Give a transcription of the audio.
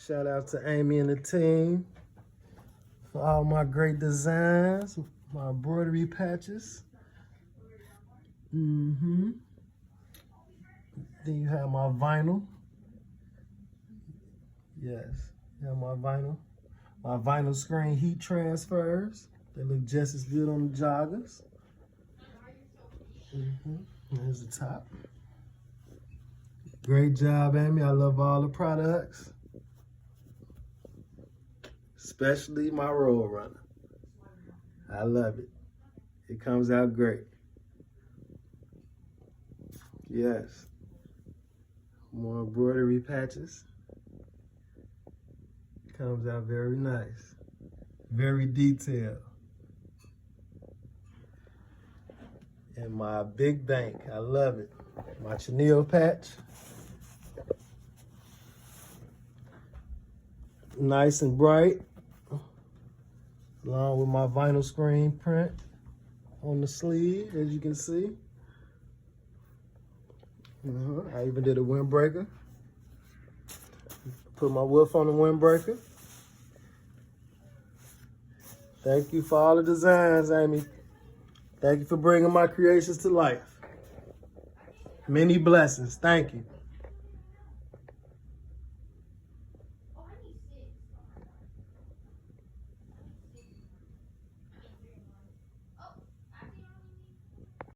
Shout out to Amy and the team for all my great designs, my embroidery patches. Then you have my vinyl. Yes, you have my vinyl. My vinyl screen heat transfers. They look just as good on the joggers. There's the top. Great job, Amy. I love all the products, especially my roll runner. I love it. It comes out great. Yes. More embroidery patches. Comes out very nice. Very detailed. And my big bank, I love it. My chenille patch. Nice and bright. Along with my vinyl screen print on the sleeve, as you can see. I even did a windbreaker. Put my woof on the windbreaker. Thank you for all the designs, Amy. Thank you for bringing my creations to life. Many blessings. Thank you.